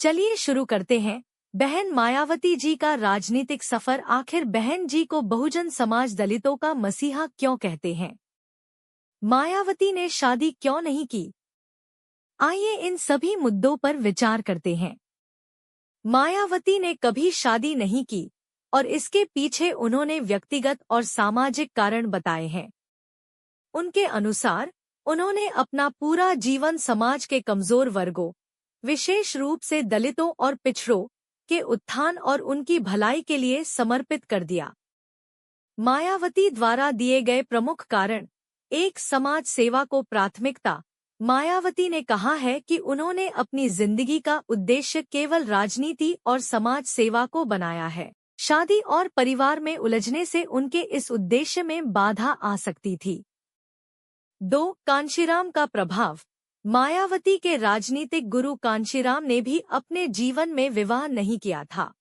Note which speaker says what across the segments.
Speaker 1: चलिए शुरू करते हैं। बहन मायावती जी का राजनीतिक सफर। आखिर बहन जी को बहुजन समाज दलितों का मसीहा क्यों कहते हैं? मायावती ने शादी क्यों नहीं की? आइए इन सभी मुद्दों पर विचार करते हैं। मायावती ने कभी शादी नहीं की और इसके पीछे उन्होंने व्यक्तिगत और सामाजिक कारण बताए हैं। उनके अनुसार उन्होंने अपना पूरा जीवन समाज के कमजोर वर्गों, विशेष रूप से दलितों और पिछड़ों के उत्थान और उनकी भलाई के लिए समर्पित कर दिया। मायावती द्वारा दिए गए प्रमुख कारण: एक, समाज सेवा को प्राथमिकता। मायावती ने कहा है कि उन्होंने अपनी जिंदगी का उद्देश्य केवल राजनीति और समाज सेवा को बनाया है। शादी और परिवार में उलझने से उनके इस उद्देश्य में बाधा आ सकती थी। 2, कांशीराम का प्रभाव। मायावती के राजनीतिक गुरु कांशीराम ने भी अपने जीवन में विवाह नहीं किया था।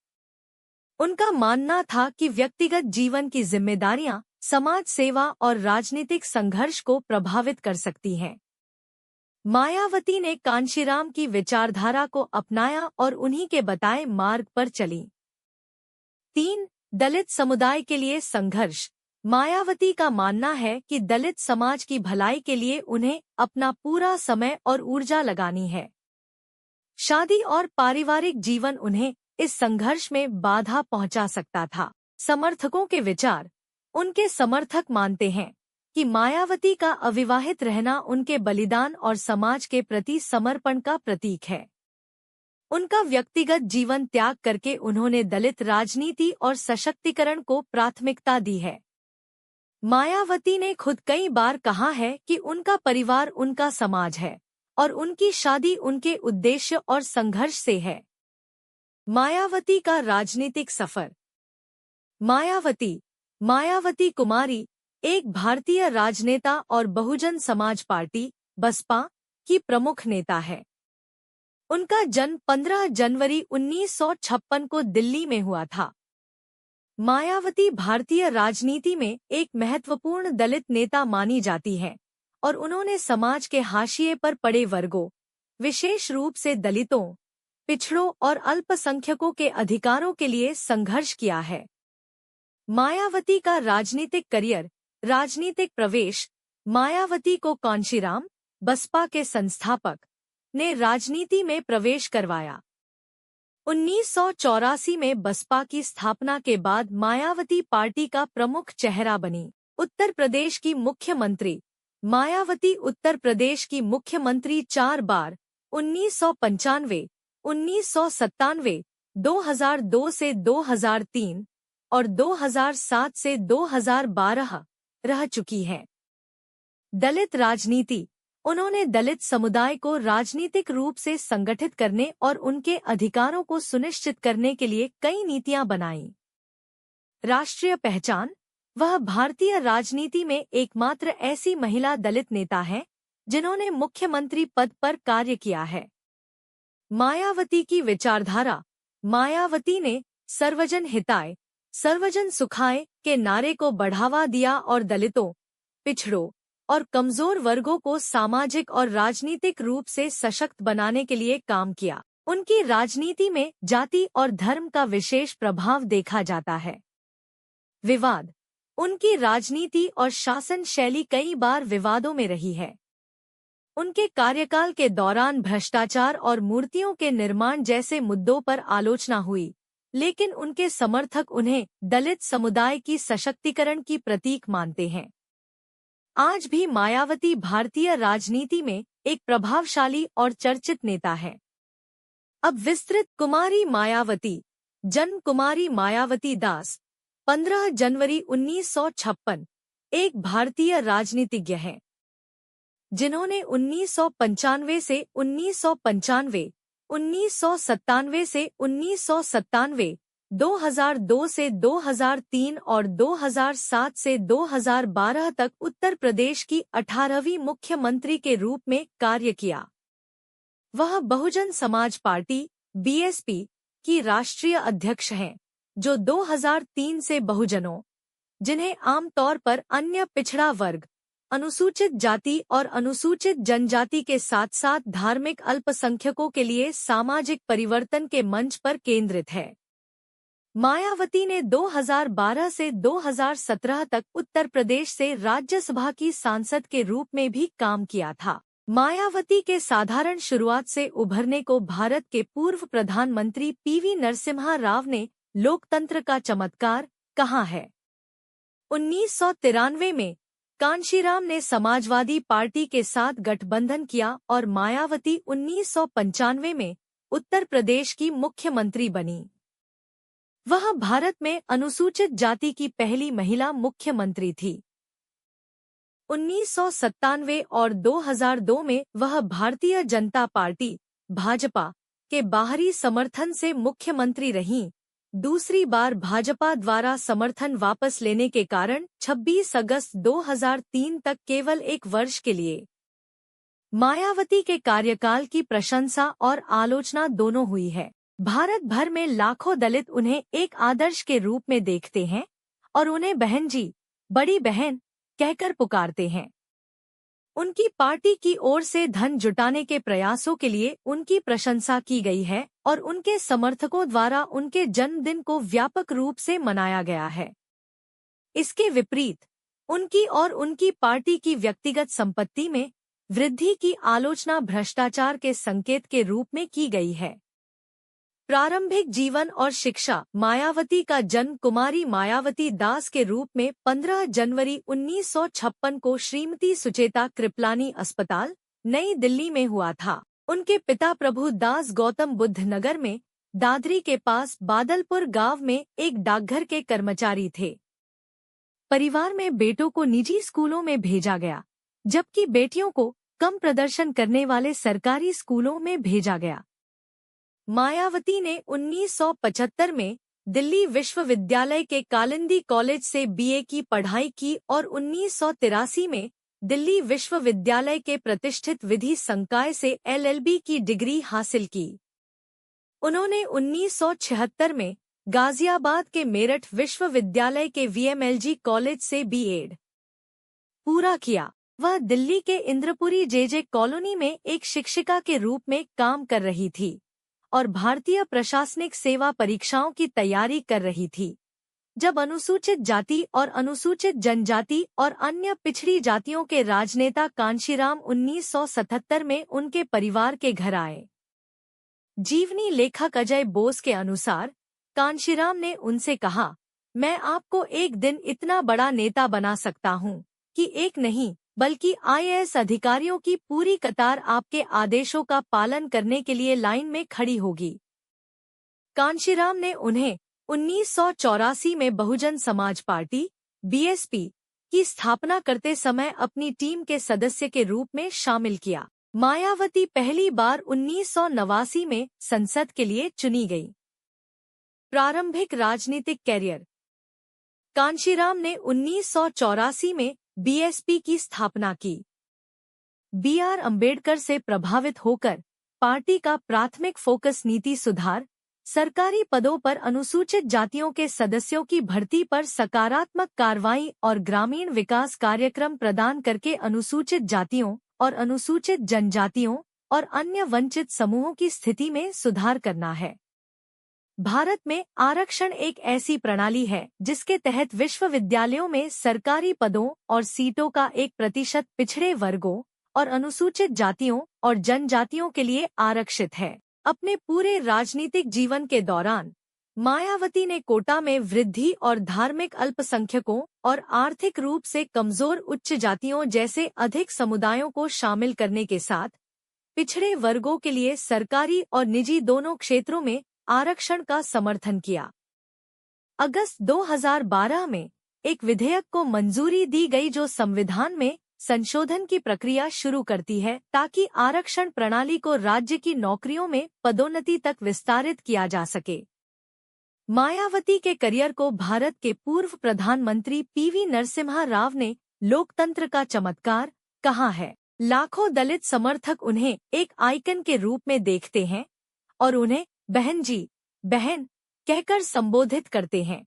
Speaker 1: उनका मानना था कि व्यक्तिगत जीवन की जिम्मेदारियां समाज सेवा और राजनीतिक संघर्ष को प्रभावित कर सकती हैं। मायावती ने कांशीराम की विचारधारा को अपनाया और उन्हीं के बताए मार्ग पर चली। 3, दलित समुदाय के लिए संघर्ष। मायावती का मानना है कि दलित समाज की भलाई के लिए उन्हें अपना पूरा समय और ऊर्जा लगानी है। शादी और पारिवारिक जीवन उन्हें इस संघर्ष में बाधा पहुंचा सकता था। समर्थकों के विचार। उनके समर्थक मानते हैं कि मायावती का अविवाहित रहना उनके बलिदान और समाज के प्रति समर्पण का प्रतीक है। उनका व्यक्तिगत जीवन त्याग करके उन्होंने दलित राजनीति और सशक्तिकरण को प्राथमिकता दी है। मायावती ने खुद कई बार कहा है कि उनका परिवार उनका समाज है और उनकी शादी उनके उद्देश्य और संघर्ष से है। मायावती का राजनीतिक सफर। मायावती कुमारी एक भारतीय राजनेता और बहुजन समाज पार्टी बसपा की प्रमुख नेता है। उनका जन्म 15 जनवरी 1956 को दिल्ली में हुआ था। मायावती भारतीय राजनीति में एक महत्वपूर्ण दलित नेता मानी जाती है और उन्होंने समाज के हाशिए पर पड़े वर्गों, विशेष रूप से दलितों, पिछड़ों और अल्पसंख्यकों के अधिकारों के लिए संघर्ष किया है। मायावती का राजनीतिक करियर। राजनीतिक प्रवेश। मायावती को कांशीराम, बसपा के संस्थापक, ने राजनीति में प्रवेश करवाया। 1984 में बसपा की स्थापना के बाद मायावती पार्टी का प्रमुख चेहरा बनी। उत्तर प्रदेश की मुख्यमंत्री। मायावती उत्तर प्रदेश की मुख्यमंत्री 4 बार 1995, 1997, 2002 से 2003 और 2007 से 2012 रह चुकी हैं। दलित राजनीति। उन्होंने दलित समुदाय को राजनीतिक रूप से संगठित करने और उनके अधिकारों को सुनिश्चित करने के लिए कई नीतियां बनाईं। राष्ट्रीय पहचान। वह भारतीय राजनीति में एकमात्र ऐसी महिला दलित नेता है जिन्होंने मुख्यमंत्री पद पर कार्य किया है। मायावती की विचारधारा। मायावती ने सर्वजन हिताय, सर्वजन सुखाय के नारे को बढ़ावा दिया और दलितों, पिछड़ों और कमजोर वर्गों को सामाजिक और राजनीतिक रूप से सशक्त बनाने के लिए काम किया। उनकी राजनीति में जाति और धर्म का विशेष प्रभाव देखा जाता है। विवाद। उनकी राजनीति और शासन शैली कई बार विवादों में रही है। उनके कार्यकाल के दौरान भ्रष्टाचार और मूर्तियों के निर्माण जैसे मुद्दों पर आलोचना हुई, लेकिन उनके समर्थक उन्हें दलित समुदाय की सशक्तिकरण की प्रतीक मानते हैं। आज भी मायावती भारतीय राजनीति में एक प्रभावशाली और चर्चित नेता है। अब विस्तृत। कुमारी मायावती। जन्म कुमारी मायावती दास, 15 जनवरी 1956, एक भारतीय राजनीतिज्ञ हैं जिन्होंने 1995 से 1995, 1997 से 1997, 2002 से 2003 और 2007 से 2012 तक उत्तर प्रदेश की 18वीं मुख्यमंत्री के रूप में कार्य किया। वह बहुजन समाज पार्टी बीएसपी की राष्ट्रीय अध्यक्ष हैं, जो 2003 से बहुजनों, जिन्हें आमतौर पर अन्य पिछड़ा वर्ग, अनुसूचित जाति और अनुसूचित जनजाति के साथ साथ धार्मिक अल्पसंख्यकों के लिए सामाजिक परिवर्तन के मंच पर केंद्रित है। मायावती ने 2012 से 2017 तक उत्तर प्रदेश से राज्यसभा की सांसद के रूप में भी काम किया था। मायावती के साधारण शुरुआत से उभरने को भारत के पूर्व प्रधानमंत्री पीवी नरसिम्हा राव ने लोकतंत्र का चमत्कार कहा है। 1993 में कांशीराम ने समाजवादी पार्टी के साथ गठबंधन किया और मायावती 1995 में उत्तर प्रदेश की मुख्यमंत्री बनी। वह भारत में अनुसूचित जाति की पहली महिला मुख्यमंत्री थी। 1997 और 2002 में वह भारतीय जनता पार्टी भाजपा के बाहरी समर्थन से मुख्यमंत्री रहीं। दूसरी बार भाजपा द्वारा समर्थन वापस लेने के कारण 26 अगस्त 2003 तक केवल एक वर्ष के लिए मायावती के कार्यकाल की प्रशंसा और आलोचना दोनों हुई है। भारत भर में लाखों दलित उन्हें एक आदर्श के रूप में देखते हैं और उन्हें बहन जी, बड़ी बहन कहकर पुकारते हैं। उनकी पार्टी की ओर से धन जुटाने के प्रयासों के लिए उनकी प्रशंसा की गई है और उनके समर्थकों द्वारा उनके जन्मदिन को व्यापक रूप से मनाया गया है। इसके विपरीत उनकी और उनकी पार्टी की व्यक्तिगत संपत्ति में वृद्धि की आलोचना भ्रष्टाचार के संकेत के रूप में की गई है। प्रारंभिक जीवन और शिक्षा। मायावती का जन्म कुमारी मायावती दास के रूप में 15 जनवरी 1956 को श्रीमती सुचेता कृपलानी अस्पताल, नई दिल्ली में हुआ था। उनके पिता प्रभु दास गौतम बुद्ध नगर में दादरी के पास बादलपुर गांव में एक डाकघर के कर्मचारी थे। परिवार में बेटों को निजी स्कूलों में भेजा गया, जबकि बेटियों को कम प्रदर्शन करने वाले सरकारी स्कूलों में भेजा गया। मायावती ने 1975 में दिल्ली विश्वविद्यालय के कालिंदी कॉलेज से बीए की पढ़ाई की और 1983 में दिल्ली विश्वविद्यालय के प्रतिष्ठित विधि संकाय से एलएलबी की डिग्री हासिल की। उन्होंने 1976 में गाजियाबाद के मेरठ विश्वविद्यालय के वीएमएलजी कॉलेज से बीएड पूरा किया। वह दिल्ली के इंद्रपुरी जेजे कॉलोनी में एक शिक्षिका के रूप में काम कर रही थी और भारतीय प्रशासनिक सेवा परीक्षाओं की तैयारी कर रही थी, जब अनुसूचित जाति और अनुसूचित जनजाति और अन्य पिछड़ी जातियों के राजनेता कांशीराम 1977 में उनके परिवार के घर आए। जीवनी लेखक अजय बोस के अनुसार कांशीराम ने उनसे कहा, मैं आपको एक दिन इतना बड़ा नेता बना सकता हूँ कि एक नहीं बल्कि आईएएस अधिकारियों की पूरी कतार आपके आदेशों का पालन करने के लिए लाइन में खड़ी होगी। कांशीराम ने उन्हें 1984 में बहुजन समाज पार्टी बीएसपी की स्थापना करते समय अपनी टीम के सदस्य के रूप में शामिल किया। मायावती पहली बार 1989 में संसद के लिए चुनी गई। प्रारंभिक राजनीतिक कैरियर। कांशीराम ने 1984 में बीएसपी की स्थापना की। बीआर अंबेडकर से प्रभावित होकर पार्टी का प्राथमिक फोकस नीति सुधार, सरकारी पदों पर अनुसूचित जातियों के सदस्यों की भर्ती पर सकारात्मक कार्रवाई और ग्रामीण विकास कार्यक्रम प्रदान करके अनुसूचित जातियों और अनुसूचित जनजातियों और अन्य वंचित समूहों की स्थिति में सुधार करना है। भारत में आरक्षण एक ऐसी प्रणाली है जिसके तहत विश्वविद्यालयों में सरकारी पदों और सीटों का 1% पिछड़े वर्गों और अनुसूचित जातियों और जनजातियों के लिए आरक्षित है। अपने पूरे राजनीतिक जीवन के दौरान मायावती ने कोटा में वृद्धि और धार्मिक अल्पसंख्यकों और आर्थिक रूप से कमजोर उच्च जातियों जैसे अधिक समुदायों को शामिल करने के साथ पिछड़े वर्गों के लिए सरकारी और निजी दोनों क्षेत्रों में आरक्षण का समर्थन किया। अगस्त 2012 में एक विधेयक को मंजूरी दी गई जो संविधान में संशोधन की प्रक्रिया शुरू करती है ताकि आरक्षण प्रणाली को राज्य की नौकरियों में पदोन्नति तक विस्तारित किया जा सके। मायावती के करियर को भारत के पूर्व प्रधानमंत्री पीवी नरसिम्हा राव ने लोकतंत्र का चमत्कार कहा है। लाखों दलित समर्थक उन्हें एक आइकन के रूप में देखते हैं और उन्हें बहन जी, बहन कहकर संबोधित करते हैं।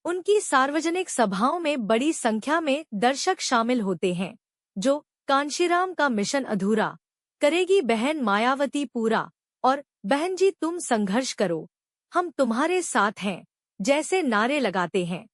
Speaker 1: उनकी सार्वजनिक सभाओं में बड़ी संख्या में दर्शक शामिल होते हैं, जो कांशीराम का मिशन अधूरा, करेगी बहन मायावती पूरा और बहन जी तुम संघर्ष करो, हम तुम्हारे साथ हैं जैसे नारे लगाते हैं।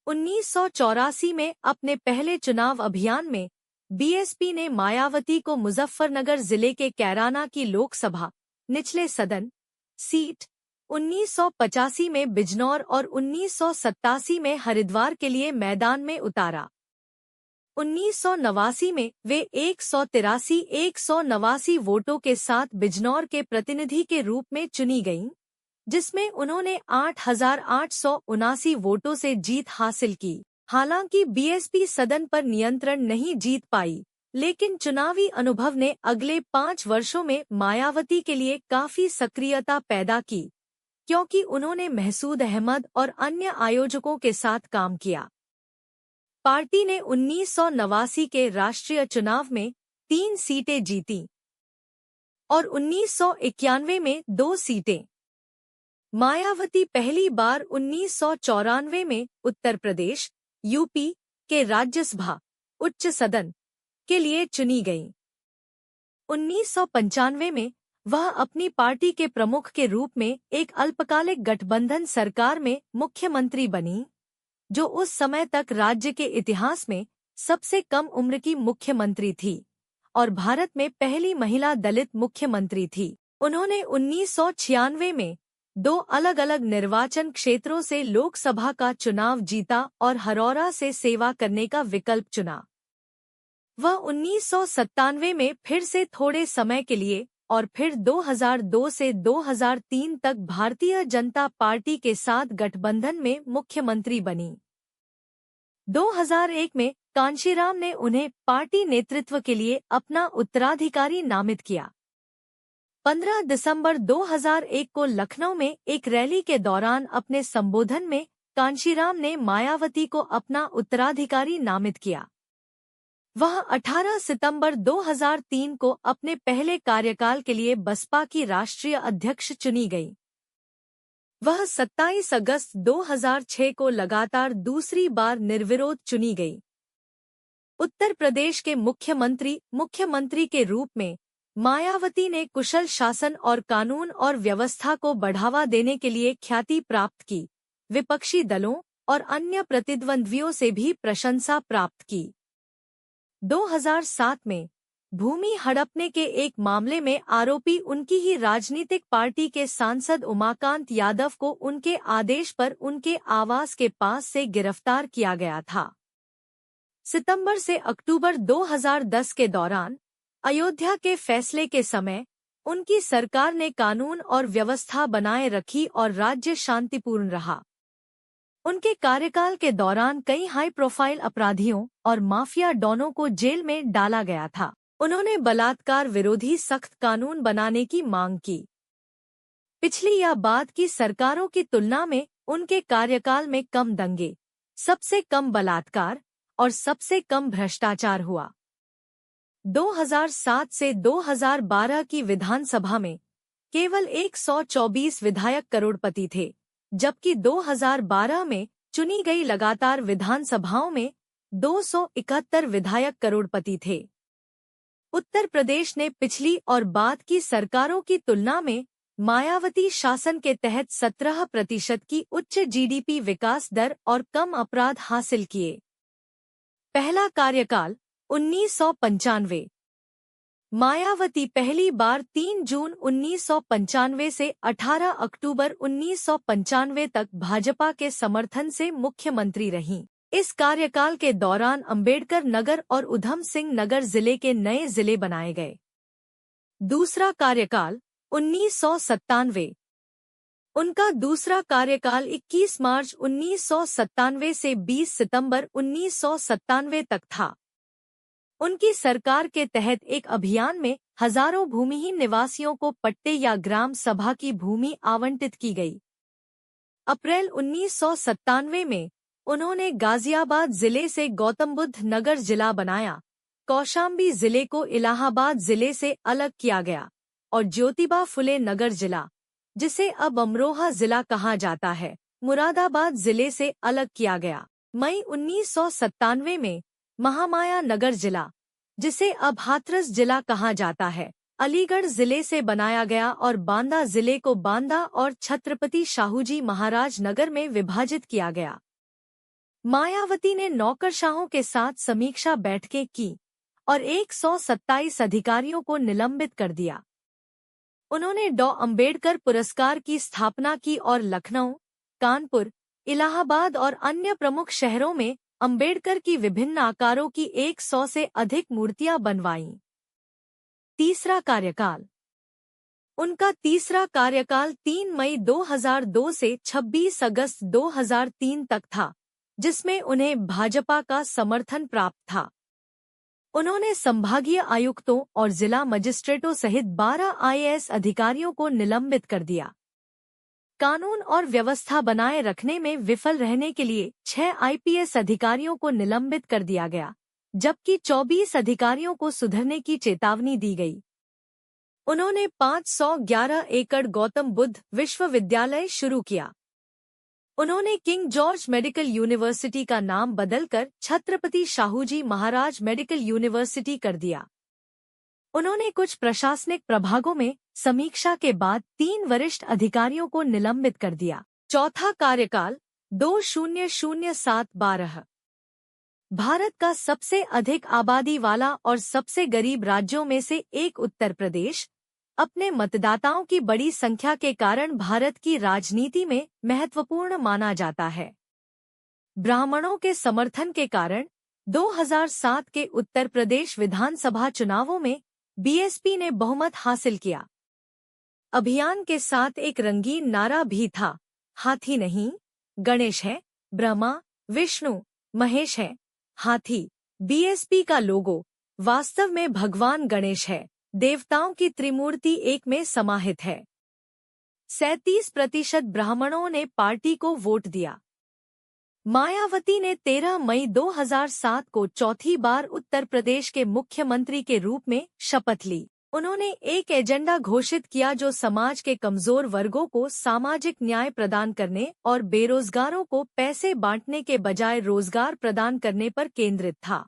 Speaker 1: 1984 में अपने पहले चुनाव अभियान में बीएसपी ने मायावती को मुजफ्फरनगर जिले के कैराना की लोकसभा निचले सदन सीट, 1985 में बिजनौर और 1987 में हरिद्वार के लिए मैदान में उतारा। 1989 में वे 183 वोटों के साथ बिजनौर के प्रतिनिधि के रूप में चुनी गईं, जिसमें उन्होंने 8,879 वोटों से जीत हासिल की। हालांकि बीएसपी सदन पर नियंत्रण नहीं जीत पाई, लेकिन चुनावी अनुभव ने अगले 5 वर्षों में मायावती के लिए काफी सक्रियता पैदा की, क्योंकि उन्होंने महसूद अहमद और अन्य आयोजकों के साथ काम किया। पार्टी ने 1989 के राष्ट्रीय चुनाव में 3 सीटें जीतीं और 1991 में 2 सीटें। मायावती पहली बार 1994 में उत्तर प्रदेश यूपी के राज्यसभा उच्च सदन के लिए चुनी गईं। 1995 में वह अपनी पार्टी के प्रमुख के रूप में एक अल्पकालिक गठबंधन सरकार में मुख्यमंत्री बनी, जो उस समय तक राज्य के इतिहास में सबसे कम उम्र की मुख्यमंत्री थी और भारत में पहली महिला दलित मुख्यमंत्री थी। उन्होंने 1996 में 2 अलग-अलग निर्वाचन क्षेत्रों से लोकसभा का चुनाव जीता और हरौरा से सेवा करने का विकल्प चुना। वह 1997 में फिर से थोड़े समय के लिए और फिर 2002 से 2003 तक भारतीय जनता पार्टी के साथ गठबंधन में मुख्यमंत्री बनी। 2001 में कांशीराम ने उन्हें पार्टी नेतृत्व के लिए अपना उत्तराधिकारी नामित किया। 15 दिसंबर 2001 को लखनऊ में एक रैली के दौरान अपने संबोधन में कांशीराम ने मायावती को अपना उत्तराधिकारी नामित किया। वह 18 सितंबर 2003 को अपने पहले कार्यकाल के लिए बसपा की राष्ट्रीय अध्यक्ष चुनी गई। वह 27 अगस्त 2006 को लगातार दूसरी बार निर्विरोध चुनी गई। उत्तर प्रदेश के मुख्यमंत्री के रूप में मायावती ने कुशल शासन और कानून और व्यवस्था को बढ़ावा देने के लिए ख्याति प्राप्त की, विपक्षी दलों और अन्य प्रतिद्वंद्वियों से भी प्रशंसा प्राप्त की। 2007 में भूमि हड़पने के एक मामले में आरोपी उनकी ही राजनीतिक पार्टी के सांसद उमाकांत यादव को उनके आदेश पर उनके आवास के पास से गिरफ्तार किया गया था। सितंबर से अक्टूबर 2010 के दौरान अयोध्या के फैसले के समय उनकी सरकार ने कानून और व्यवस्था बनाए रखी और राज्य शांतिपूर्ण रहा। उनके कार्यकाल के दौरान कई हाई प्रोफाइल अपराधियों और माफिया डॉनों को जेल में डाला गया था। उन्होंने बलात्कार विरोधी सख्त कानून बनाने की मांग की। पिछली या बाद की सरकारों की तुलना में उनके कार्यकाल में कम दंगे, सबसे कम बलात्कार और सबसे कम भ्रष्टाचार हुआ। 2007 से 2012 की विधानसभा में केवल 124 विधायक करोड़पति थे, जबकि 2012 में चुनी गई लगातार विधानसभाओं में 271 विधायक करोड़पति थे। उत्तर प्रदेश ने पिछली और बाद की सरकारों की तुलना में मायावती शासन के तहत 17% की उच्च जीडीपी विकास दर और कम अपराध हासिल किए। पहला कार्यकाल 1995। मायावती पहली बार 3 जून 1995 से 18 अक्टूबर 1995 तक भाजपा के समर्थन से मुख्यमंत्री रहीं। इस कार्यकाल के दौरान अंबेडकर नगर और उधम सिंह नगर जिले के नए जिले बनाए गए। दूसरा कार्यकाल 1997। उनका दूसरा कार्यकाल 21 मार्च 1997 से 20 सितंबर 1997 तक था। उनकी सरकार के तहत एक अभियान में हजारों भूमिहीन निवासियों को पट्टे या ग्राम सभा की भूमि आवंटित की गई। अप्रैल 1997 में उन्होंने गाजियाबाद जिले से गौतम बुद्ध नगर जिला बनाया, कौशाम्बी जिले को इलाहाबाद जिले से अलग किया गया और ज्योतिबा फुले नगर जिला, जिसे अब अमरोहा जिला कहा जाता है, मुरादाबाद जिले से अलग किया गया। मई 1997 में महामाया नगर जिला, जिसे अब हाथरस जिला कहा जाता है, अलीगढ़ जिले से बनाया गया और बांदा जिले को बांदा और छत्रपति शाहूजी महाराज नगर में विभाजित किया गया। मायावती ने नौकरशाहों के साथ समीक्षा बैठकें की और 127 अधिकारियों को निलंबित कर दिया। उन्होंने डॉ. अंबेडकर पुरस्कार की स्थापना की और लखनऊ, कानपुर, इलाहाबाद और अन्य प्रमुख शहरों में अंबेडकर की विभिन्न आकारों की 100 से अधिक मूर्तियां बनवाईं। तीसरा कार्यकाल। उनका तीसरा कार्यकाल 3 मई 2002 से 26 अगस्त 2003 तक था, जिसमें उन्हें भाजपा का समर्थन प्राप्त था। उन्होंने संभागीय आयुक्तों और जिला मजिस्ट्रेटों सहित 12 आईएएस अधिकारियों को निलंबित कर दिया। कानून और व्यवस्था बनाए रखने में विफल रहने के लिए 6 आईपीएस अधिकारियों को निलंबित कर दिया गया, जबकि 24 अधिकारियों को सुधरने की चेतावनी दी गई। उन्होंने 511 एकड़ गौतम बुद्ध विश्वविद्यालय शुरू किया। उन्होंने किंग जॉर्ज मेडिकल यूनिवर्सिटी का नाम बदलकर छत्रपति शाहूजी महाराज मेडिकल यूनिवर्सिटी कर दिया। उन्होंने कुछ प्रशासनिक प्रभागों में समीक्षा के बाद 3 वरिष्ठ अधिकारियों को निलंबित कर दिया। चौथा कार्यकाल 2007-12। भारत का सबसे अधिक आबादी वाला और सबसे गरीब राज्यों में से एक उत्तर प्रदेश अपने मतदाताओं की बड़ी संख्या के कारण भारत की राजनीति में महत्वपूर्ण माना जाता है। ब्राह्मणों के समर्थन के कारण 2007 के उत्तर प्रदेश विधानसभा चुनावों में बीएसपी ने बहुमत हासिल किया। अभियान के साथ एक रंगीन नारा भी था, हाथी नहीं, गणेश है, ब्रह्मा, विष्णु, महेश है, हाथी बीएसपी का लोगो वास्तव में भगवान गणेश है, देवताओं की त्रिमूर्ति एक में समाहित है। 37% ब्राह्मणों ने पार्टी को वोट दिया। मायावती ने 13 मई 2007 को चौथी बार उत्तर प्रदेश के मुख्यमंत्री के रूप में शपथ ली। उन्होंने एक एजेंडा घोषित किया जो समाज के कमजोर वर्गों को सामाजिक न्याय प्रदान करने और बेरोजगारों को पैसे बांटने के बजाय रोजगार प्रदान करने पर केंद्रित था।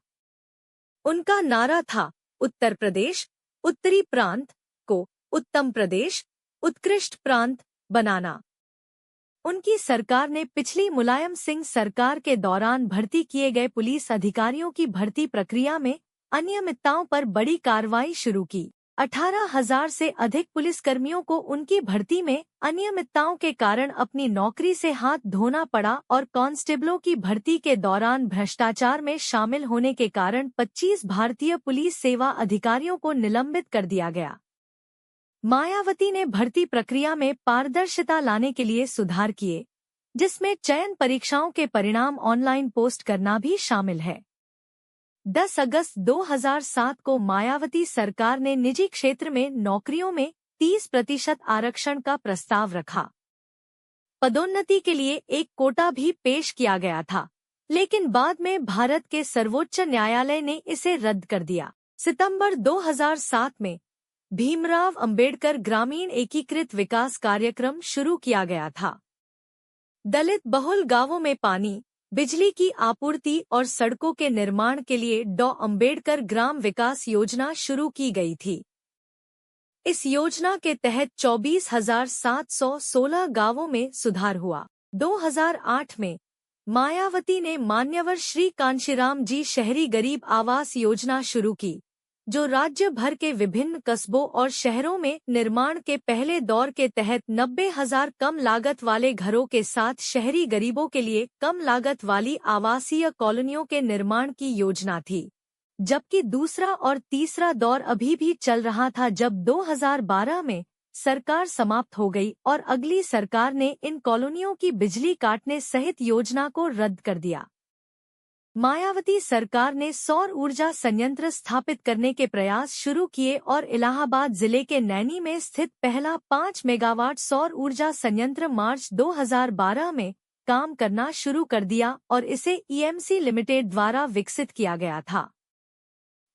Speaker 1: उनका नारा था, उत्तर प्रदेश, उत्तरी प्रांत को उत्तम प्रदेश, उत्कृष्ट प्रांत बनाना। उनकी सरकार ने पिछली मुलायम सिंह सरकार के दौरान भर्ती किए गए पुलिस अधिकारियों की भर्ती प्रक्रिया में अनियमितताओं पर बड़ी कार्रवाई शुरू की। 18,000 से अधिक पुलिसकर्मियों को उनकी भर्ती में अनियमितताओं के कारण अपनी नौकरी से हाथ धोना पड़ा और कांस्टेबलों की भर्ती के दौरान भ्रष्टाचार में शामिल होने के कारण 25 भारतीय पुलिस सेवा अधिकारियों को निलंबित कर दिया गया। मायावती ने भर्ती प्रक्रिया में पारदर्शिता लाने के लिए सुधार किए, जिसमें चयन परीक्षाओं के परिणाम ऑनलाइन पोस्ट करना भी शामिल है। 10 अगस्त 2007 को मायावती सरकार ने निजी क्षेत्र में नौकरियों में 30% आरक्षण का प्रस्ताव रखा। पदोन्नति के लिए एक कोटा भी पेश किया गया था, लेकिन बाद में भारत के सर्वोच्च न्यायालय ने इसे रद्द कर दिया। सितंबर 2007 में भीमराव अंबेडकर ग्रामीण एकीकृत विकास कार्यक्रम शुरू किया गया था। दलित बहुल गांवों में पानी, बिजली की आपूर्ति और सड़कों के निर्माण के लिए डॉ. अंबेडकर ग्राम विकास योजना शुरू की गई थी। इस योजना के तहत 24,716 गांवों में सुधार हुआ। 2008 में मायावती ने मान्यवर श्री कांशीराम जी शहरी गरीब आवास योजना शुरू की, जो राज्य भर के विभिन्न कस्बों और शहरों में निर्माण के पहले दौर के तहत 90,000 कम लागत वाले घरों के साथ शहरी गरीबों के लिए कम लागत वाली आवासीय कॉलोनियों के निर्माण की योजना थी, जबकि दूसरा और तीसरा दौर अभी भी चल रहा था जब 2012 में सरकार समाप्त हो गई और अगली सरकार ने इन कॉलोनियों की बिजली काटने सहित योजना को रद्द कर दिया। मायावती सरकार ने सौर ऊर्जा संयंत्र स्थापित करने के प्रयास शुरू किए और इलाहाबाद जिले के नैनी में स्थित पहला 5 मेगावाट सौर ऊर्जा संयंत्र मार्च 2012 में काम करना शुरू कर दिया और इसे ईएमसी लिमिटेड द्वारा विकसित किया गया था।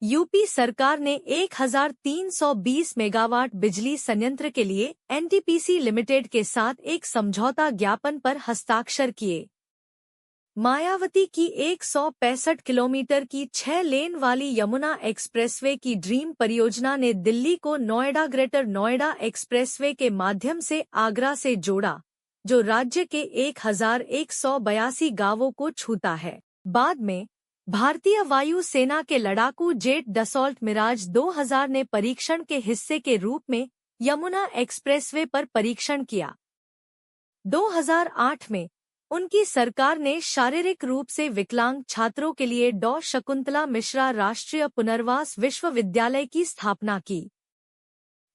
Speaker 1: यूपी सरकार ने 1320 मेगावाट बिजली संयंत्र के लिए एनटीपीसी लिमिटेड के साथ एक समझौता ज्ञापन पर हस्ताक्षर किए। मायावती की 165 किलोमीटर की 6 लेन वाली यमुना एक्सप्रेसवे की ड्रीम परियोजना ने दिल्ली को नोएडा ग्रेटर नोएडा एक्सप्रेसवे के माध्यम से आगरा से जोड़ा, जो राज्य के 1182 गांवों को छूता है। बाद में भारतीय वायु सेना के लड़ाकू जेट डसॉल्ट मिराज 2000 ने परीक्षण के हिस्से के रूप में यमुना एक्सप्रेसवे पर परीक्षण किया। 2008 में उनकी सरकार ने शारीरिक रूप से विकलांग छात्रों के लिए डॉ. शकुंतला मिश्रा राष्ट्रीय पुनर्वास विश्वविद्यालय की स्थापना की।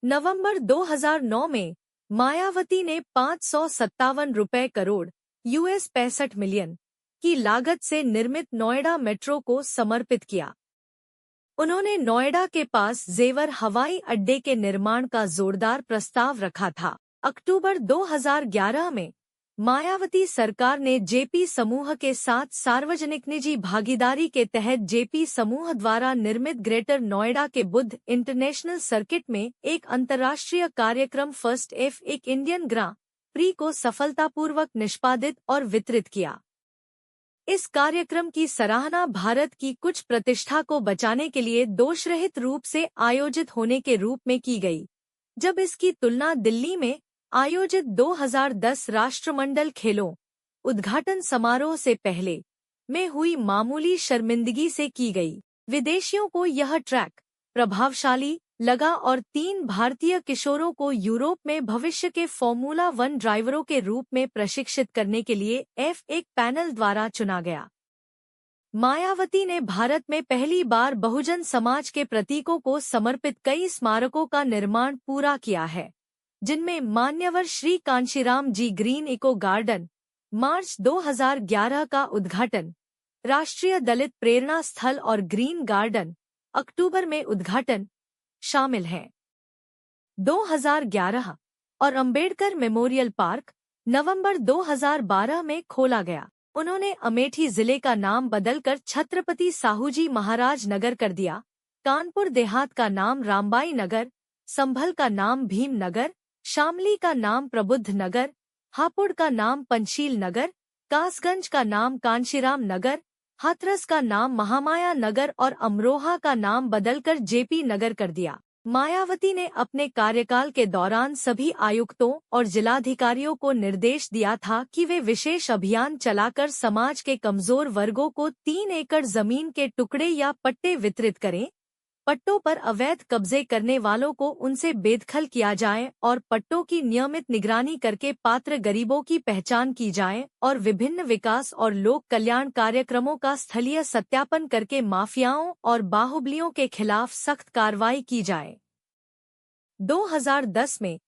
Speaker 1: नवंबर 2009 में मायावती ने 557 रुपए करोड़ US 65 मिलियन की लागत से निर्मित नोएडा मेट्रो को समर्पित किया। उन्होंने नोएडा के पास जेवर हवाई अड्डे के निर्माण का जोरदार प्रस्ताव रखा था। अक्टूबर 2011 में मायावती सरकार ने जेपी समूह के साथ सार्वजनिक निजी भागीदारी के तहत जेपी समूह द्वारा निर्मित ग्रेटर नोएडा के बुद्ध इंटरनेशनल सर्किट में एक अंतर्राष्ट्रीय कार्यक्रम फर्स्ट एफ एक इंडियन ग्रां प्री को सफलतापूर्वक निष्पादित और वितरित किया। इस कार्यक्रम की सराहना भारत की कुछ प्रतिष्ठा को बचाने के लिए दोषरहित रूप से आयोजित होने के रूप में की गई, जब इसकी तुलना दिल्ली में आयोजित 2010 राष्ट्रमंडल खेलों उद्घाटन समारोह से पहले में हुई मामूली शर्मिंदगी से की गई। विदेशियों को यह ट्रैक प्रभावशाली लगा और 3 भारतीय किशोरों को यूरोप में भविष्य के फॉर्मूला 1 ड्राइवरों के रूप में प्रशिक्षित करने के लिए F1 पैनल द्वारा चुना गया। मायावती ने भारत में पहली बार बहुजन समाज के प्रतीकों को समर्पित कई स्मारकों का निर्माण पूरा किया है, जिनमें मान्यवर श्री कांशीराम जी ग्रीन इको गार्डन मार्च 2011 का उद्घाटन, राष्ट्रीय दलित प्रेरणा स्थल और ग्रीन गार्डन अक्टूबर में उद्घाटन शामिल हैं। 2011 और अंबेडकर मेमोरियल पार्क नवंबर 2012 में खोला गया। उन्होंने अमेठी जिले का नाम बदलकर छत्रपति साहूजी महाराज नगर कर दिया। कानपुर देहात का नाम रामबाई नगर, संभल का नाम भीम नगर, शामली का नाम प्रबुद्ध नगर, हापुड़ का नाम पंचशील नगर, कासगंज का नाम कांशीराम नगर, हाथरस का नाम महामाया नगर और अमरोहा का नाम बदलकर जेपी नगर कर दिया। मायावती ने अपने कार्यकाल के दौरान सभी आयुक्तों और जिलाधिकारियों को निर्देश दिया था कि वे विशेष अभियान चलाकर समाज के कमजोर वर्गों को 3 एकड़ जमीन के टुकड़े या पट्टे वितरित करें। पट्टों पर अवैध कब्जे करने वालों को उनसे बेदखल किया जाए और पट्टों की नियमित निगरानी करके पात्र गरीबों की पहचान की जाए और विभिन्न विकास और लोक कल्याण कार्यक्रमों का स्थलीय सत्यापन करके माफियाओं और बाहुबलियों के खिलाफ सख्त कार्रवाई की जाए। 2010 में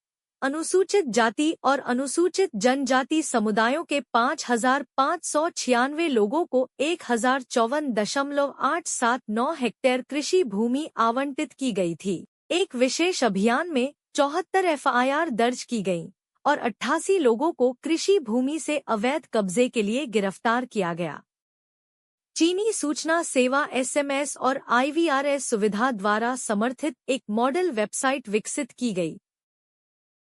Speaker 1: अनुसूचित जाति और अनुसूचित जनजाति समुदायों के 5,596 लोगों को 1054.879 हेक्टेयर कृषि भूमि आवंटित की गई थी। एक विशेष अभियान में 74 एफआईआर दर्ज की गईं और 88 लोगों को कृषि भूमि से अवैध कब्जे के लिए गिरफ्तार किया गया। चीनी सूचना सेवा SMS और IVRS सुविधा द्वारा समर्थित एक मॉडल वेबसाइट विकसित की गई।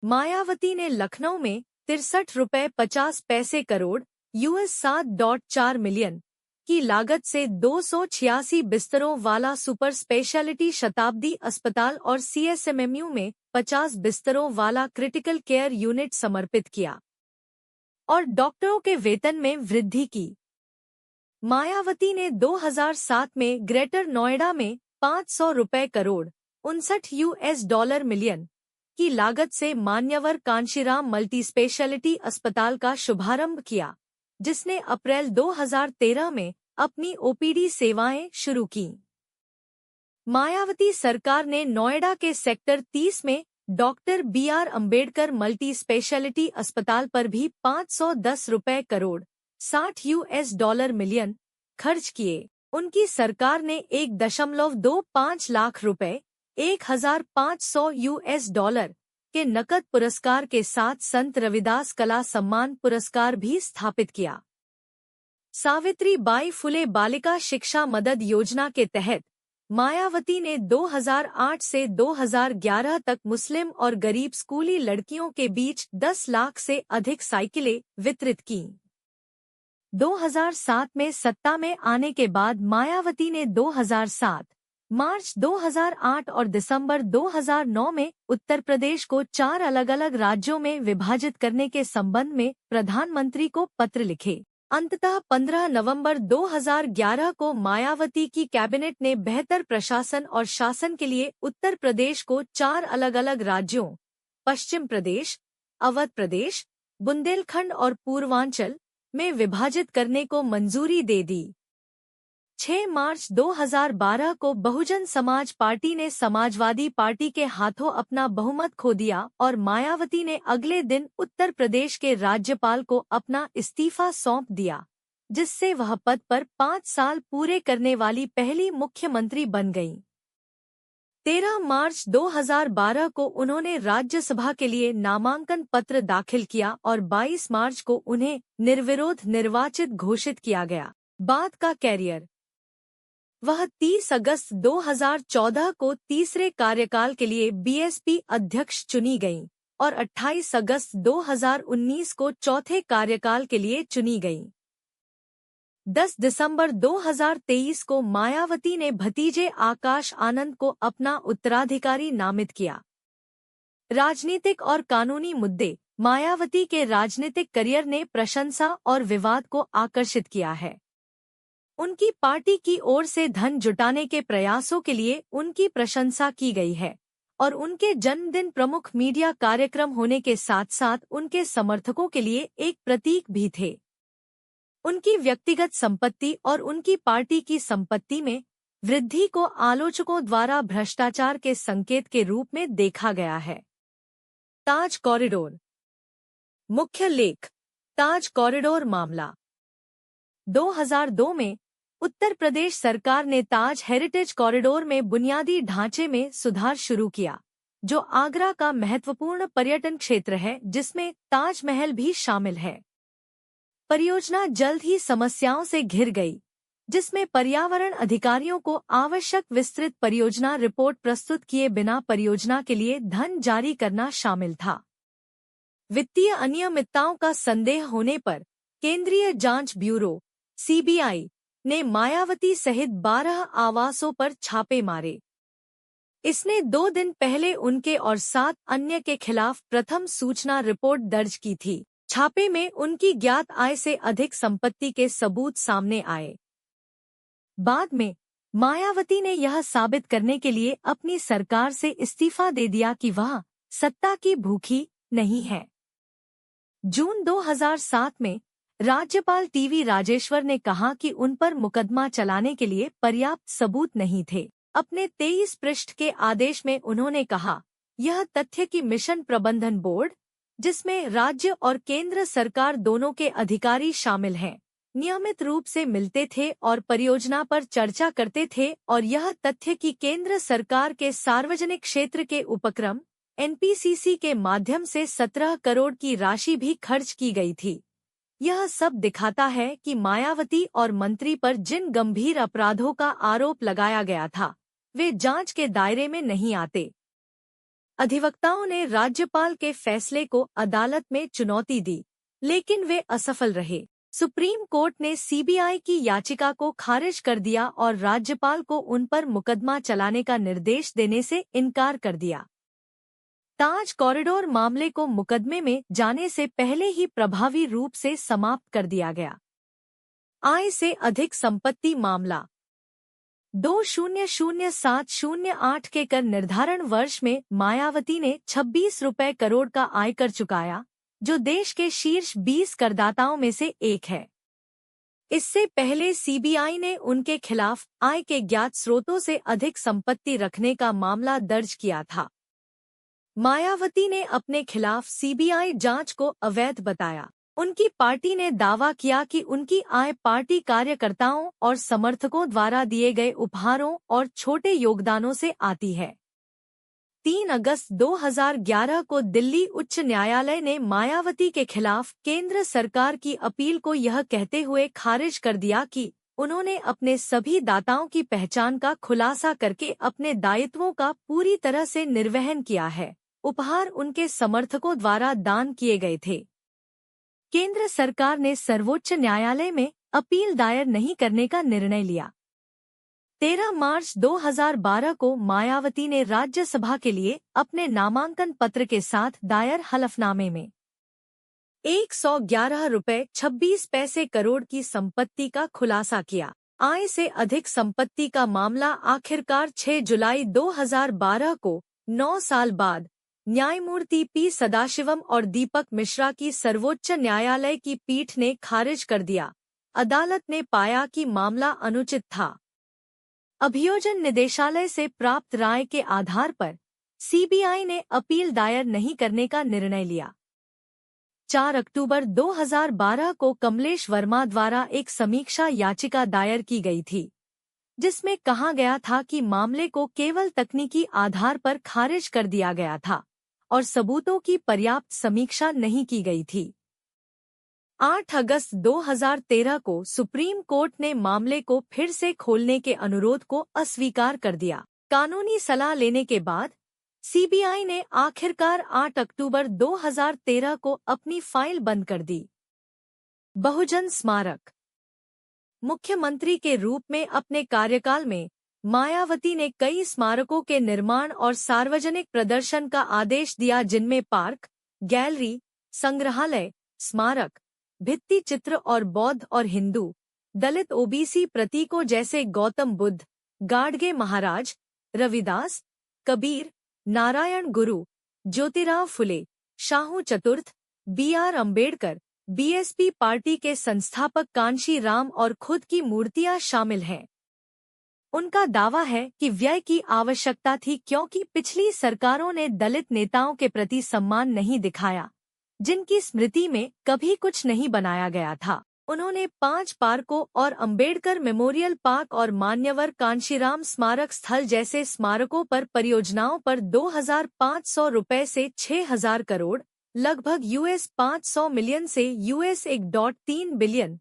Speaker 1: मायावती ने लखनऊ में 63 रुपये 50 पैसे करोड़ US 7.4 मिलियन की लागत से 286 बिस्तरों वाला सुपर स्पेशलिटी शताब्दी अस्पताल और CSMMU में 50 बिस्तरों वाला क्रिटिकल केयर यूनिट समर्पित किया और डॉक्टरों के वेतन में वृद्धि की। मायावती ने 2007 में ग्रेटर नोएडा में 500 रुपये करोड़ 59 US मिलियन की लागत से मान्यवर कांशीराम मल्टी स्पेशलिटी अस्पताल का शुभारंभ किया, जिसने अप्रैल 2013 में अपनी OPD सेवाएं शुरू की। मायावती सरकार ने नोएडा के सेक्टर 30 में doctor BR Ambedkar multi speciality अस्पताल पर भी 510 रुपये करोड़ 60 US मिलियन खर्च किए। उनकी सरकार ने 1.25 लाख रुपए 1,500 US के नकद पुरस्कार के साथ संत रविदास कला सम्मान पुरस्कार भी स्थापित किया। सावित्री बाई फुले बालिका शिक्षा मदद योजना के तहत मायावती ने 2008 से 2011 तक मुस्लिम और गरीब स्कूली लड़कियों के बीच 10 लाख से अधिक साइकिलें वितरित कीं। 2007 में सत्ता में आने के बाद मायावती ने 2007, मार्च 2008 और दिसंबर 2009 में उत्तर प्रदेश को 4 अलग-अलग राज्यों में विभाजित करने के संबंध में प्रधानमंत्री को पत्र लिखे। अंततः 15 नवंबर 2011 को मायावती की कैबिनेट ने बेहतर प्रशासन और शासन के लिए उत्तर प्रदेश को 4 अलग-अलग राज्यों पश्चिम प्रदेश, अवध प्रदेश, बुंदेलखंड और पूर्वांचल में विभाजित करने को मंजूरी दे दी। 6 मार्च 2012 को बहुजन समाज पार्टी ने समाजवादी पार्टी के हाथों अपना बहुमत खो दिया और मायावती ने अगले दिन उत्तर प्रदेश के राज्यपाल को अपना इस्तीफा सौंप दिया, जिससे वह पद पर 5 साल पूरे करने वाली पहली मुख्यमंत्री बन गईं। 13 मार्च 2012 को उन्होंने राज्यसभा के लिए नामांकन पत्र दाखिल किया और 22 मार्च को उन्हें निर्विरोध निर्वाचित घोषित किया गया। बाद का कैरियर। वह 30 अगस्त 2014 को तीसरे कार्यकाल के लिए बीएसपी अध्यक्ष चुनी गईं और 28 अगस्त 2019 को चौथे कार्यकाल के लिए चुनी गईं। 10 दिसंबर 2023 को मायावती ने भतीजे आकाश आनंद को अपना उत्तराधिकारी नामित किया। राजनीतिक और कानूनी मुद्दे। मायावती के राजनीतिक करियर ने प्रशंसा और विवाद को आकर्षित किया है। उनकी पार्टी की ओर से धन जुटाने के प्रयासों के लिए उनकी प्रशंसा की गई है और उनके जन्मदिन प्रमुख मीडिया कार्यक्रम होने के साथ साथ उनके समर्थकों के लिए एक प्रतीक भी थे। उनकी व्यक्तिगत संपत्ति और उनकी पार्टी की संपत्ति में वृद्धि को आलोचकों द्वारा भ्रष्टाचार के संकेत के रूप में देखा गया है। ताज कॉरिडोर। मुख्य लेख। ताज कॉरिडोर मामला। 2002 में उत्तर प्रदेश सरकार ने ताज हेरिटेज कॉरिडोर में बुनियादी ढांचे में सुधार शुरू किया, जो आगरा का महत्वपूर्ण पर्यटन क्षेत्र है, जिसमें ताजमहल भी शामिल है। परियोजना जल्द ही समस्याओं से घिर गई, जिसमें पर्यावरण अधिकारियों को आवश्यक विस्तृत परियोजना रिपोर्ट प्रस्तुत किए बिना परियोजना के लिए धन जारी करना शामिल था। वित्तीय अनियमितताओं का संदेह होने पर केंद्रीय जांच ब्यूरो (सीबीआई) ने मायावती सहित 12 आवासों पर छापे मारे। इसने 2 दिन पहले उनके और 7 अन्य के खिलाफ प्रथम सूचना रिपोर्ट दर्ज की थी। छापे में उनकी ज्ञात आय से अधिक संपत्ति के सबूत सामने आए। बाद में मायावती ने यह साबित करने के लिए अपनी सरकार से इस्तीफा दे दिया कि वह सत्ता की भूखी नहीं है। जून 2007 में राज्यपाल टीवी राजेश्वर ने कहा कि उन पर मुकदमा चलाने के लिए पर्याप्त सबूत नहीं थे। अपने 23 पृष्ठ के आदेश में उन्होंने कहा, यह तथ्य कि मिशन प्रबंधन बोर्ड, जिसमें राज्य और केंद्र सरकार दोनों के अधिकारी शामिल हैं, नियमित रूप से मिलते थे और परियोजना पर चर्चा करते थे, और यह तथ्य कि केंद्र सरकार के सार्वजनिक क्षेत्र के उपक्रम एनपीसीसी के माध्यम से 17 करोड़ की राशि भी खर्च की गई थी। यह सब दिखाता है कि मायावती और मंत्री पर जिन गंभीर अपराधों का आरोप लगाया गया था, वे जांच के दायरे में नहीं आते। अधिवक्ताओं ने राज्यपाल के फैसले को अदालत में चुनौती दी, लेकिन वे असफल रहे। सुप्रीम कोर्ट ने सीबीआई की याचिका को खारिज कर दिया और राज्यपाल को उन पर मुकदमा चलाने का निर्देश देने से इनकार कर दिया। ताज कॉरिडोर मामले को मुकदमे में जाने से पहले ही प्रभावी रूप से समाप्त कर दिया गया। आय से अधिक संपत्ति मामला। 200708 के कर निर्धारण वर्ष में मायावती ने 26 रुपए करोड़ का आयकर चुकाया, जो देश के शीर्ष 20 करदाताओं में से एक है। इससे पहले सीबीआई ने उनके खिलाफ आय के ज्ञात स्रोतों से अधिक संपत्ति रखने का मामला दर्ज किया था। मायावती ने अपने खिलाफ सीबीआई जांच को अवैध बताया। उनकी पार्टी ने दावा किया कि उनकी आय पार्टी कार्यकर्ताओं और समर्थकों द्वारा दिए गए उपहारों और छोटे योगदानों से आती है। 3 अगस्त 2011 को दिल्ली उच्च न्यायालय ने मायावती के खिलाफ केंद्र सरकार की अपील को यह कहते हुए खारिज कर दिया कि उन्होंने अपने सभी दाताओं की पहचान का खुलासा करके अपने दायित्वों का पूरी तरह से निर्वहन किया है। उपहार उनके समर्थकों द्वारा दान किए गए थे। केंद्र सरकार ने सर्वोच्च न्यायालय में अपील दायर नहीं करने का निर्णय लिया। 13 मार्च 2012 को मायावती ने राज्यसभा के लिए अपने नामांकन पत्र के साथ दायर हलफनामे में 111 रुपये 26 पैसे करोड़ की संपत्ति का खुलासा किया। आय से अधिक संपत्ति का मामला आखिरकार 6 जुलाई 2012 को 9 साल बाद न्यायमूर्ति पी सदाशिवम और दीपक मिश्रा की सर्वोच्च न्यायालय की पीठ ने खारिज कर दिया। अदालत ने पाया कि मामला अनुचित था। अभियोजन निदेशालय से प्राप्त राय के आधार पर सीबीआई ने अपील दायर नहीं करने का निर्णय लिया। 4 अक्टूबर 2012 को कमलेश वर्मा द्वारा एक समीक्षा याचिका दायर की गई थी, जिसमें कहा गया था कि मामले को केवल तकनीकी आधार पर खारिज कर दिया गया था और सबूतों की पर्याप्त समीक्षा नहीं की गई थी। 8 अगस्त 2013 को सुप्रीम कोर्ट ने मामले को फिर से खोलने के अनुरोध को अस्वीकार कर दिया। कानूनी सलाह लेने के बाद सीबीआई ने आखिरकार 8 अक्टूबर 2013 को अपनी फाइल बंद कर दी। बहुजन स्मारक। मुख्यमंत्री के रूप में अपने कार्यकाल में मायावती ने कई स्मारकों के निर्माण और सार्वजनिक प्रदर्शन का आदेश दिया, जिनमें पार्क, गैलरी, संग्रहालय, स्मारक, भित्ति चित्र और बौद्ध और हिंदू, दलित ओबीसी प्रतीकों जैसे गौतम बुद्ध, गाडगे महाराज, रविदास, कबीर, नारायण गुरु, ज्योतिराव फुले, शाहू चतुर्थ, बी.आर. अम्बेडकर, बीएसपी पार्टी के संस्थापक कांशी राम और खुद की मूर्तियां शामिल हैं। उनका दावा है कि व्यय की आवश्यकता थी क्योंकि पिछली सरकारों ने दलित नेताओं के प्रति सम्मान नहीं दिखाया, जिनकी स्मृति में कभी कुछ नहीं बनाया गया था। उन्होंने 5 पार्कों और अंबेडकर मेमोरियल पार्क और मान्यवर कांशीराम स्मारक स्थल जैसे स्मारकों पर परियोजनाओं पर 2,500 रुपए से 6,000 करोड़, लगभग यूएस 500 मिलियन से यूएस 1.3 बिलियन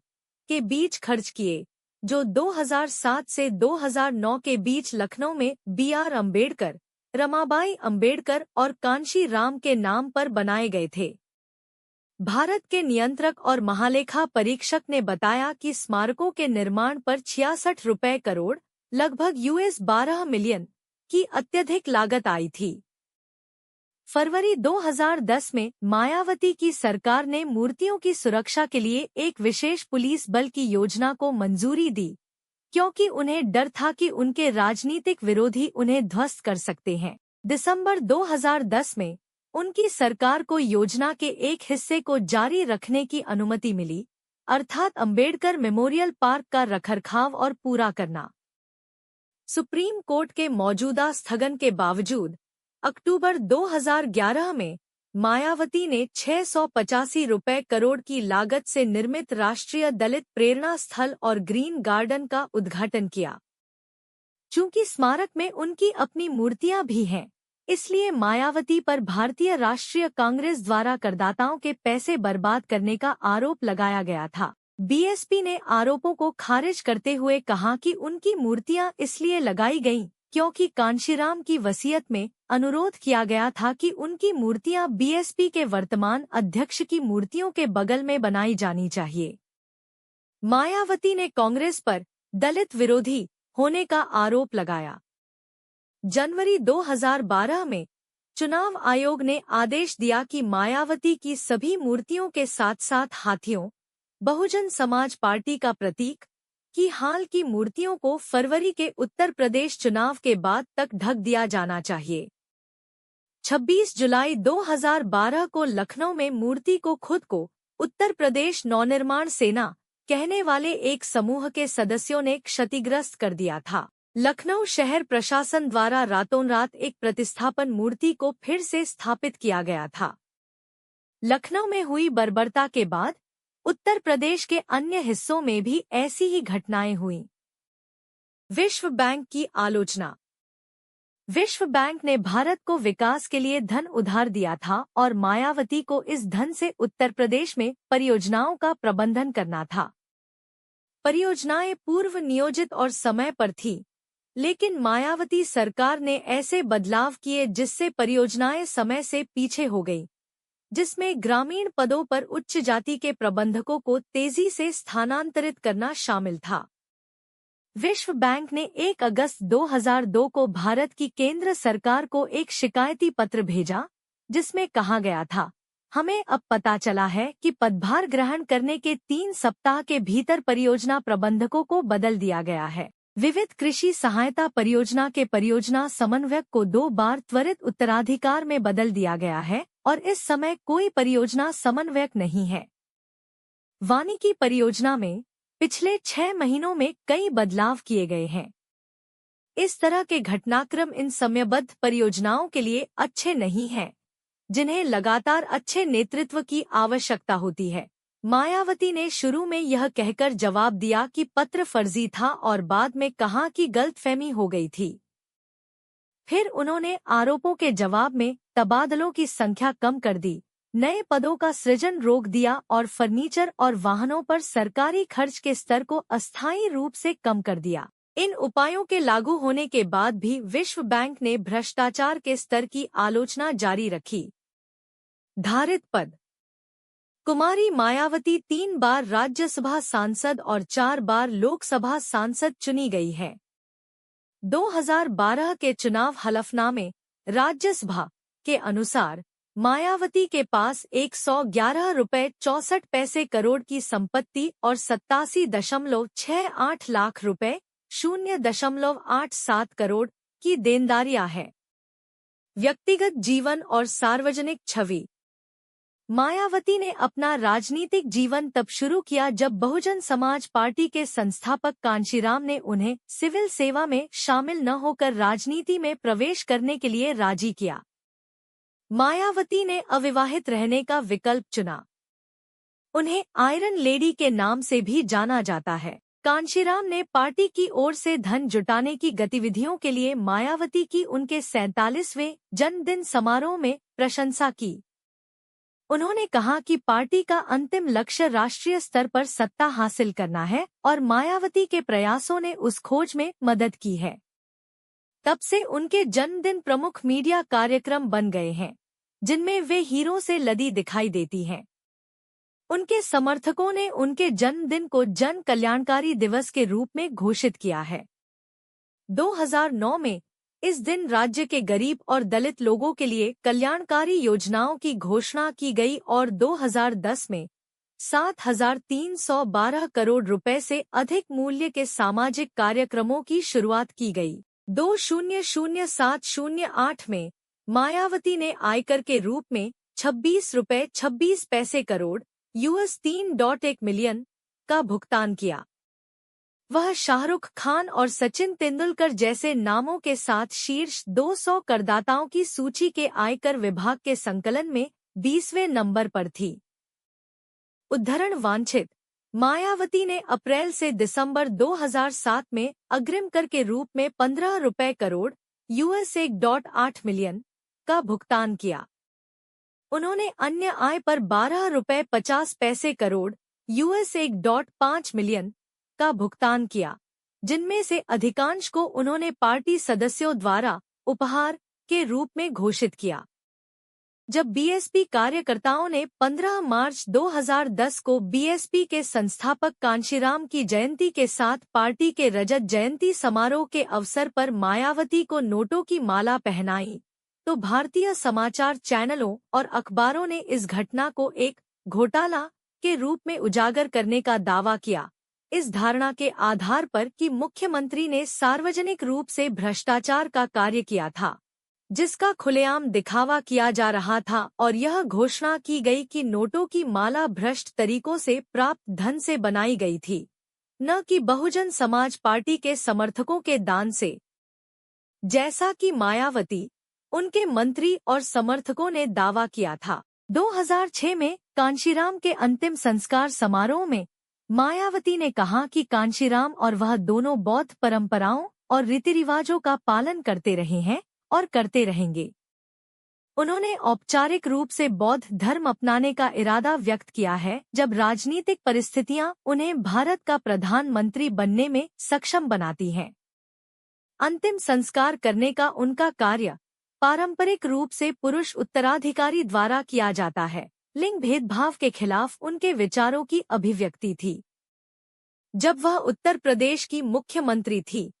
Speaker 1: के बीच खर्च किए, जो 2007 से 2009 के बीच लखनऊ में बी.आर. अम्बेडकर, रमाबाई अम्बेडकर और कांशी राम के नाम पर बनाए गए थे। भारत के नियंत्रक और महालेखा परीक्षक ने बताया कि स्मारकों के निर्माण पर 66 रुपए करोड़, लगभग यूएस 12 मिलियन की अत्यधिक लागत आई थी। फरवरी 2010 में मायावती की सरकार ने मूर्तियों की सुरक्षा के लिए एक विशेष पुलिस बल की योजना को मंजूरी दी, क्योंकि उन्हें डर था कि उनके राजनीतिक विरोधी उन्हें ध्वस्त कर सकते हैं। दिसंबर 2010 में उनकी सरकार को योजना के एक हिस्से को जारी रखने की अनुमति मिली, अर्थात अंबेडकर मेमोरियल पार्क का रखरखाव और पूरा करना। सुप्रीम कोर्ट के मौजूदा स्थगन के बावजूद अक्टूबर 2011 में मायावती ने 685 रुपए करोड़ की लागत से निर्मित राष्ट्रीय दलित प्रेरणा स्थल और ग्रीन गार्डन का उद्घाटन किया। चूंकि स्मारक में उनकी अपनी मूर्तियां भी हैं, इसलिए मायावती पर भारतीय राष्ट्रीय कांग्रेस द्वारा करदाताओं के पैसे बर्बाद करने का आरोप लगाया गया था। बीएसपी ने आरोपों को खारिज करते हुए कहा कि उनकी मूर्तियां इसलिए लगाई गईं क्योंकि कांशीराम की वसीयत में अनुरोध किया गया था कि उनकी मूर्तियां बीएसपी के वर्तमान अध्यक्ष की मूर्तियों के बगल में बनाई जानी चाहिए। मायावती ने कांग्रेस पर दलित विरोधी होने का आरोप लगाया। जनवरी 2012 में चुनाव आयोग ने आदेश दिया कि मायावती की सभी मूर्तियों के साथ साथ हाथियों, बहुजन समाज पार्टी का प्रतीक की हाल की मूर्तियों को फरवरी के उत्तर प्रदेश चुनाव के बाद तक ढक दिया जाना चाहिए। 26 जुलाई 2012 को लखनऊ में मूर्ति को खुद को उत्तर प्रदेश नवनिर्माण सेना कहने वाले एक समूह के सदस्यों ने क्षतिग्रस्त कर दिया था। लखनऊ शहर प्रशासन द्वारा रातों रात एक प्रतिस्थापन मूर्ति को फिर से स्थापित किया गया था। लखनऊ में हुई बर्बरता के बाद उत्तर प्रदेश के अन्य हिस्सों में भी ऐसी ही घटनाएं हुईं। विश्व बैंक की आलोचना। विश्व बैंक ने भारत को विकास के लिए धन उधार दिया था और मायावती को इस धन से उत्तर प्रदेश में परियोजनाओं का प्रबंधन करना था। परियोजनाएं पूर्व नियोजित और समय पर थी, लेकिन मायावती सरकार ने ऐसे बदलाव किए जिससे परियोजनाएं समय से पीछे हो गई, जिसमें ग्रामीण पदों पर उच्च जाति के प्रबंधकों को तेजी से स्थानांतरित करना शामिल था। विश्व बैंक ने 1 अगस्त 2002 को भारत की केंद्र सरकार को एक शिकायती पत्र भेजा, जिसमें कहा गया था, हमें अब पता चला है कि पदभार ग्रहण करने के 3 सप्ताह के भीतर परियोजना प्रबंधकों को बदल दिया गया है। विविध कृषि सहायता परियोजना के परियोजना समन्वयक को 2 बार त्वरित उत्तराधिकार में बदल दिया गया है और इस समय कोई परियोजना समन्वयक नहीं है। वानिकी परियोजना में पिछले 6 महीनों में कई बदलाव किए गए हैं। इस तरह के घटनाक्रम इन समयबद्ध परियोजनाओं के लिए अच्छे नहीं हैं, जिन्हें लगातार अच्छे नेतृत्व की आवश्यकता होती है। मायावती ने शुरू में यह कहकर जवाब दिया कि पत्र फर्जी था और बाद में कहा कि गलतफहमी हो गई थी। फिर उन्होंने आरोपों के जवाब में तबादलों की संख्या कम कर दी, नए पदों का सृजन रोक दिया और फर्नीचर और वाहनों पर सरकारी खर्च के स्तर को अस्थायी रूप से कम कर दिया। इन उपायों के लागू होने के बाद भी विश्व बैंक ने भ्रष्टाचार के स्तर की आलोचना जारी रखी। धारित पद। कुमारी मायावती 3 बार राज्यसभा सांसद और 4 बार लोकसभा सांसद चुनी गई है। 2012 के चुनाव हलफनामे राज्यसभा के अनुसार मायावती के पास 111.64 करोड़ की संपत्ति और 87.68 लाख रुपए 0.87 करोड़ की देनदारियां हैं। व्यक्तिगत जीवन और सार्वजनिक छवि। मायावती ने अपना राजनीतिक जीवन तब शुरू किया जब बहुजन समाज पार्टी के संस्थापक कांशीराम ने उन्हें सिविल सेवा में शामिल न होकर राजनीति में प्रवेश करने के लिए राजी किया। मायावती ने अविवाहित रहने का विकल्प चुना। उन्हें आयरन लेडी के नाम से भी जाना जाता है। कांशीराम ने पार्टी की ओर से धन जुटाने की गतिविधियों के लिए मायावती की उनके 47वें जन्मदिन समारोह में प्रशंसा की। उन्होंने कहा कि पार्टी का अंतिम लक्ष्य राष्ट्रीय स्तर पर सत्ता हासिल करना है और मायावती के प्रयासों ने उस खोज में मदद की है। तब से उनके जन्मदिन प्रमुख मीडिया कार्यक्रम बन गए हैं, जिनमें वे हीरो से लदी दिखाई देती हैं। उनके समर्थकों ने उनके जन्मदिन को जन कल्याणकारी दिवस के रूप में घोषित किया है। 2009 में इस दिन राज्य के गरीब और दलित लोगों के लिए कल्याणकारी योजनाओं की घोषणा की गई और 2010 में 7,312 करोड़ रुपए से अधिक मूल्य के सामाजिक कार्यक्रमों की शुरुआत की गई। 200708 में मायावती ने आयकर के रूप में 26 रुपए 26 पैसे करोड़ $3.1 मिलियन का भुगतान किया। वह शाहरुख खान और सचिन तेंदुलकर जैसे नामों के साथ शीर्ष 200 करदाताओं की सूची के आयकर विभाग के संकलन में 20वें नंबर पर थी। उद्धरण वांछित। मायावती ने अप्रैल से दिसंबर 2007 में अग्रिम कर के रूप में 15 रुपए करोड़ $1.8 मिलियन का भुगतान किया। उन्होंने अन्य आय पर 12 रुपए 50 पैसे करोड़ $1.5 मिलियन का भुगतान किया, जिनमें से अधिकांश को उन्होंने पार्टी सदस्यों द्वारा उपहार के रूप में घोषित किया। जब बीएसपी कार्यकर्ताओं ने 15 मार्च 2010 को बीएसपी के संस्थापक कांशीराम की जयंती के साथ पार्टी के रजत जयंती समारोह के अवसर पर मायावती को नोटों की माला पहनाई, तो भारतीय समाचार चैनलों और अखबारों ने इस घटना को एक घोटाला के रूप में उजागर करने का दावा किया, इस धारणा के आधार पर कि मुख्यमंत्री ने सार्वजनिक रूप से भ्रष्टाचार का कार्य किया था, जिसका खुलेआम दिखावा किया जा रहा था, और यह घोषणा की गई कि नोटों की माला भ्रष्ट तरीकों से प्राप्त धन से बनाई गई थी, न कि बहुजन समाज पार्टी के समर्थकों के दान से, जैसा कि मायावती, उनके मंत्री और समर्थकों ने दावा किया था। 2006 में कांशीराम के अंतिम संस्कार समारोह में मायावती ने कहा कि कांशीराम और वह दोनों बौद्ध परंपराओं और रीति रिवाजों का पालन करते रहे हैं और करते रहेंगे। उन्होंने औपचारिक रूप से बौद्ध धर्म अपनाने का इरादा व्यक्त किया है जब राजनीतिक परिस्थितियां उन्हें भारत का प्रधानमंत्री बनने में सक्षम बनाती हैं। अंतिम संस्कार करने का उनका कार्य पारंपरिक रूप से पुरुष उत्तराधिकारी द्वारा किया जाता है। लिंग भेदभाव के खिलाफ उनके विचारों की अभिव्यक्ति थी। जब वह उत्तर प्रदेश की मुख्यमंत्री थी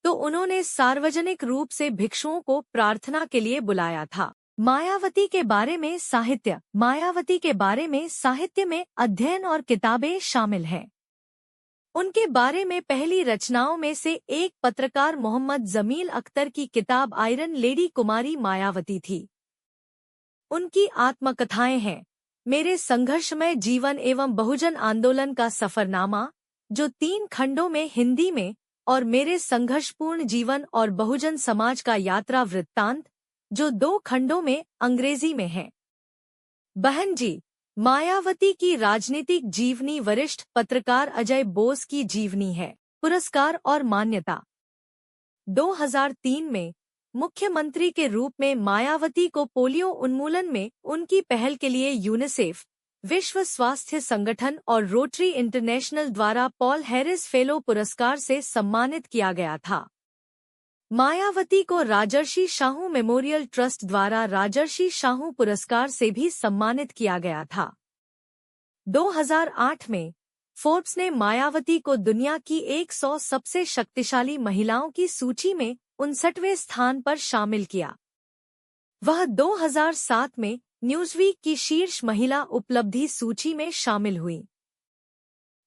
Speaker 1: तो उन्होंने सार्वजनिक रूप से भिक्षुओं को प्रार्थना के लिए बुलाया था। मायावती के बारे में साहित्य। मायावती के बारे में साहित्य में अध्ययन और किताबें शामिल हैं। उनके बारे में पहली रचनाओं में से एक पत्रकार मोहम्मद जमील अख्तर की किताब आयरन लेडी कुमारी मायावती थी। उनकी आत्मकथाएं हैं मेरे संघर्षमय जीवन एवं बहुजन आंदोलन का सफरनामा, जो 3 खंडों में हिंदी में, और मेरे संघर्षपूर्ण जीवन और बहुजन समाज का यात्रा वृत्तांत, जो 2 खंडों में अंग्रेजी में है। बहन जी मायावती की राजनीतिक जीवनी वरिष्ठ पत्रकार अजय बोस की जीवनी है। पुरस्कार और मान्यता। 2003 में मुख्यमंत्री के रूप में मायावती को पोलियो उन्मूलन में उनकी पहल के लिए यूनिसेफ, विश्व स्वास्थ्य संगठन और रोटरी इंटरनेशनल द्वारा पॉल हैरिस फेलो पुरस्कार से सम्मानित किया गया था। मायावती को राजर्षि शाहू मेमोरियल ट्रस्ट द्वारा राजर्षि शाहू पुरस्कार से भी सम्मानित किया गया था। 2008 में फोर्ब्स ने मायावती को दुनिया की 100 सबसे शक्तिशाली महिलाओं की सूची में 59वें स्थान पर शामिल किया। वह 2007 में न्यूज़वीक की शीर्ष महिला उपलब्धि सूची में शामिल हुई।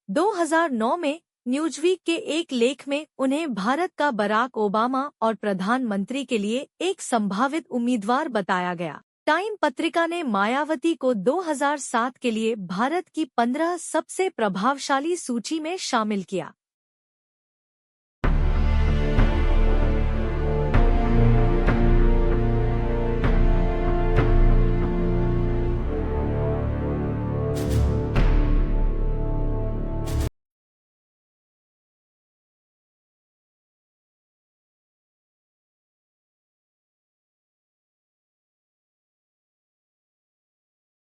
Speaker 1: 2009 में न्यूज़वीक के एक लेख में उन्हें भारत का बराक ओबामा और प्रधानमंत्री के लिए एक संभावित उम्मीदवार बताया गया। टाइम पत्रिका ने मायावती को 2007 के लिए भारत की 15 सबसे प्रभावशाली सूची में शामिल किया।